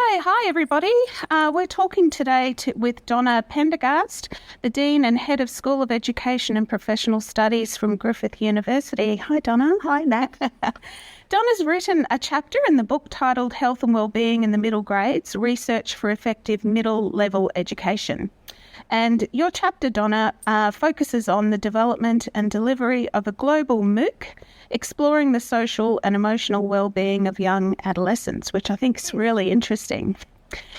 Hi everybody. We're talking today with Donna Pendergast, the Dean and Head of School of Education and Professional Studies from Griffith University. Hi Donna. Hi Nat. Donna's written a chapter in the book titled Health and Wellbeing in the Middle Grades, Research for Effective Middle Level Education. And your chapter, Donna, focuses on the development and delivery of a global MOOC, exploring the social and emotional well-being of young adolescents, which I think is really interesting.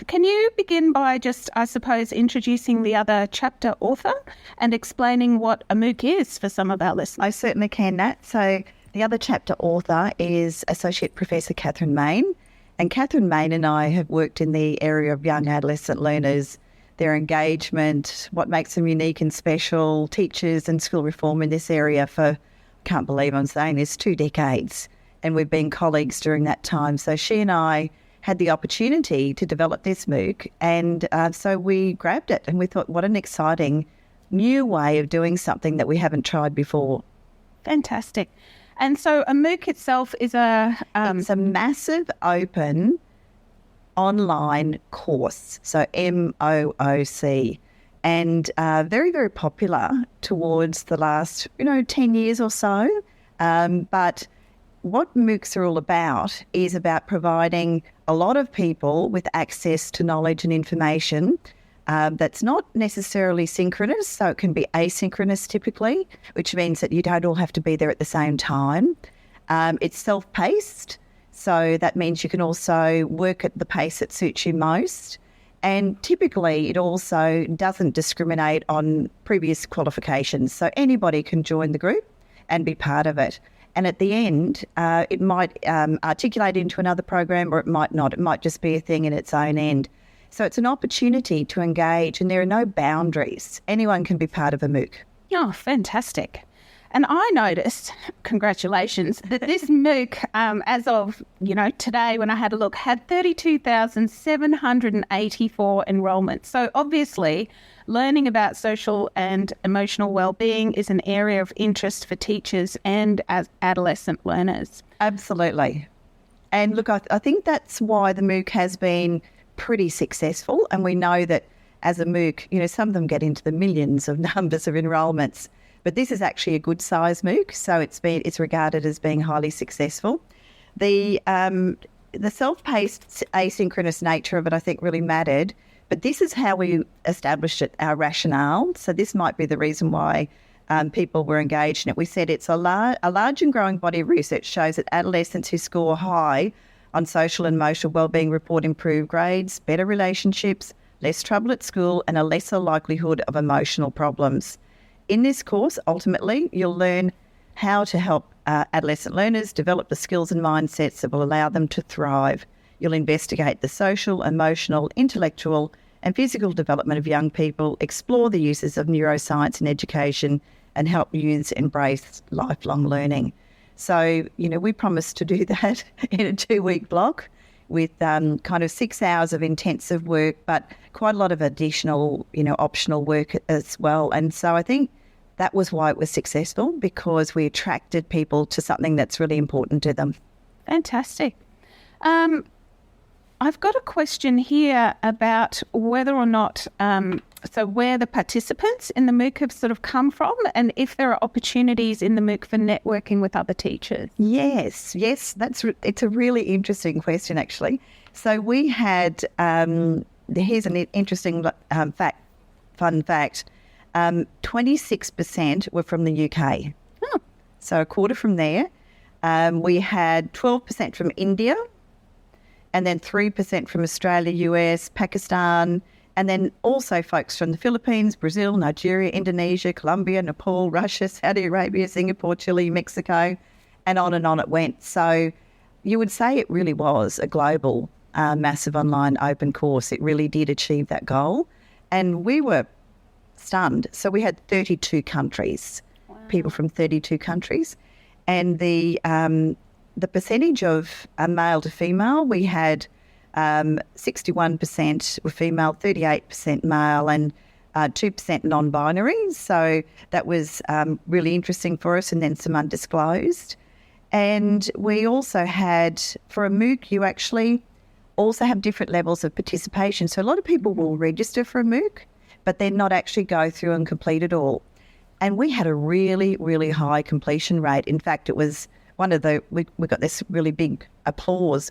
Can you begin by just, I suppose, introducing the other chapter author and explaining what a MOOC is for some of our listeners? I certainly can, Nat. So the other chapter author is Associate Professor Catherine Main. And Catherine Main and I have worked in the area of young adolescent learners, their engagement, what makes them unique and special, teachers and school reform in this area for, can't believe I'm saying this, 2 decades. And we've been colleagues during that time. So she and I had the opportunity to develop this MOOC, and so we grabbed it and we thought, what an exciting new way of doing something that we haven't tried before. Fantastic. And so a MOOC itself is it's a massive open online course, so MOOC, and very, very popular towards the last, 10 years or so. But what MOOCs are all about is about providing a lot of people with access to knowledge and information that's not necessarily synchronous, so it can be asynchronous typically, which means that you don't all have to be there at the same time. It's self-paced, so that means you can also work at the pace that suits you most. And typically it also doesn't discriminate on previous qualifications, so anybody can join the group and be part of it. And at the end, it might articulate into another program, or it might not. It might just be a thing in its own end. So it's an opportunity to engage, and there are no boundaries. Anyone can be part of a MOOC. Oh, fantastic. And I noticed, congratulations, that this MOOC, as of, today when I had a look, had 32,784 enrolments. So obviously, learning about social and emotional well-being is an area of interest for teachers and as adolescent learners. Absolutely. And look, I think that's why the MOOC has been pretty successful. And we know that as a MOOC, some of them get into the millions of numbers of enrolments. But this is actually a good size MOOC, so it's regarded as being highly successful. The self-paced asynchronous nature of it, I think, really mattered. But this is how we established it, our rationale. So this might be the reason why people were engaged in it. We said it's a large and growing body of research shows that adolescents who score high on social and emotional wellbeing report improved grades, better relationships, less trouble at school, and a lesser likelihood of emotional problems. In this course, ultimately, you'll learn how to help adolescent learners develop the skills and mindsets that will allow them to thrive. You'll investigate the social, emotional, intellectual and physical development of young people, explore the uses of neuroscience in education, and help youths embrace lifelong learning. So, we promised to do that in a 2-week block with kind of 6 hours of intensive work, but quite a lot of additional, optional work as well. And so I think that was why it was successful, because we attracted people to something that's really important to them. Fantastic. I've got a question here about whether or not, where the participants in the MOOC have sort of come from, and if there are opportunities in the MOOC for networking with other teachers. Yes, it's a really interesting question, actually. So we had, here's an interesting fun fact, 26% were from the UK. Oh. So a quarter from there. We had 12% from India, and then 3% from Australia, US, Pakistan, and then also folks from the Philippines, Brazil, Nigeria, Indonesia, Colombia, Nepal, Russia, Saudi Arabia, Singapore, Chile, Mexico, and on it went. So you would say it really was a global, massive online open course. It really did achieve that goal. And we were stunned. So we had 32 countries, people from 32 countries. And the percentage of male to female, we had 61% were female, 38% male, and 2% non-binary. So that was really interesting for us, and then some undisclosed. And we also had, for a MOOC, you actually also have different levels of participation. So a lot of people will register for a MOOC, but then not actually go through and complete it all. And we had a really, really high completion rate. In fact, it was one of the, we got this really big applause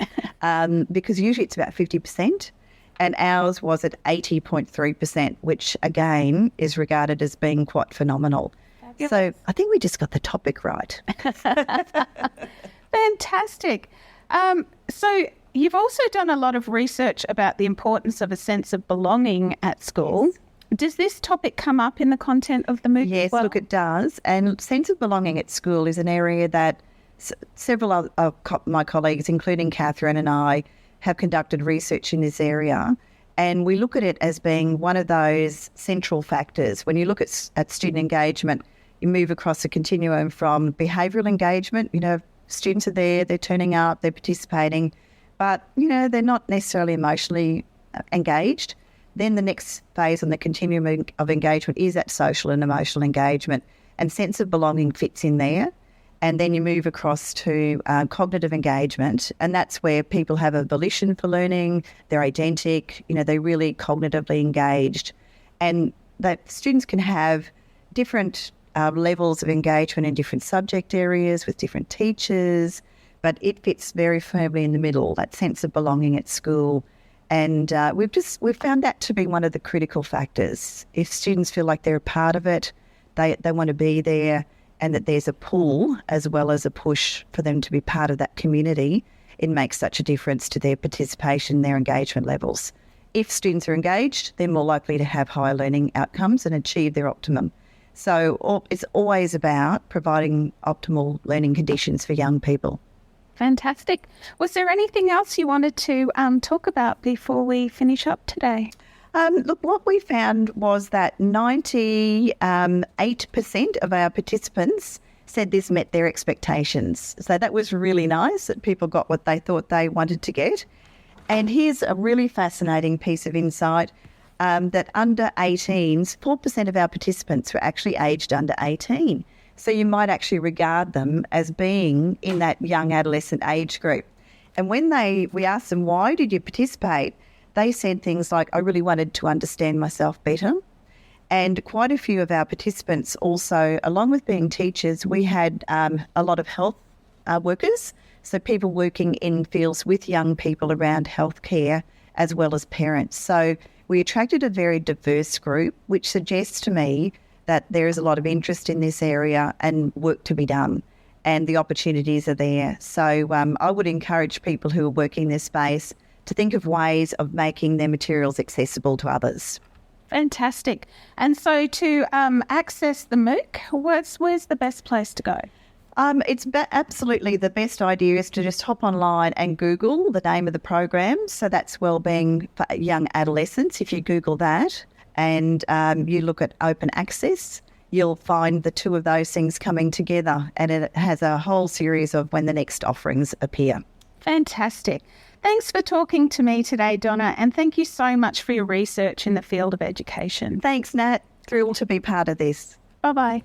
because usually it's about 50%. And ours was at 80.3%, which again is regarded as being quite phenomenal. Fabulous. So I think we just got the topic right. Fantastic. So you've also done a lot of research about the importance of a sense of belonging at school. Yes. Does this topic come up in the content of the MOOC? Yes, look, it does. And sense of belonging at school is an area that several of my colleagues, including Catherine and I, have conducted research in this area, and we look at it as being one of those central factors. When you look at student engagement, you move across a continuum from behavioural engagement. Students are there, they're turning up, they're participating, but, they're not necessarily emotionally engaged. Then the next phase on the continuum of engagement is that social and emotional engagement, and sense of belonging fits in there. And then you move across to cognitive engagement, and that's where people have a volition for learning, they're eidentic, they're really cognitively engaged. And that students can have different levels of engagement in different subject areas with different teachers, but it fits very firmly in the middle, that sense of belonging at school. And we've found that to be one of the critical factors. If students feel like they're a part of it, they want to be there, and that there's a pull as well as a push for them to be part of that community, it makes such a difference to their participation, their engagement levels. If students are engaged, they're more likely to have higher learning outcomes and achieve their optimum. So it's always about providing optimal learning conditions for young people. Fantastic. Was there anything else you wanted to talk about before we finish up today? Look, what we found was that 98% of our participants said this met their expectations. So that was really nice, that people got what they thought they wanted to get. And here's a really fascinating piece of insight, that under 18s, 4% of our participants were actually aged under 18. So you might actually regard them as being in that young adolescent age group. And when we asked them, why did you participate? They said things like, I really wanted to understand myself better. And quite a few of our participants also, along with being teachers, we had a lot of health workers, so people working in fields with young people around healthcare as well as parents. So we attracted a very diverse group, which suggests to me that there is a lot of interest in this area and work to be done, and the opportunities are there. So I would encourage people who are working in this space to think of ways of making their materials accessible to others. Fantastic. And so to access the MOOC, where's the best place to go? It's absolutely the best idea is to just hop online and Google the name of the program. So that's Wellbeing for Young Adolescents. If you Google that and you look at open access, you'll find the two of those things coming together, and it has a whole series of when the next offerings appear. Fantastic. Thanks for talking to me today, Donna, and thank you so much for your research in the field of education. Thanks, Nat. Thrilled to be part of this. Bye-bye.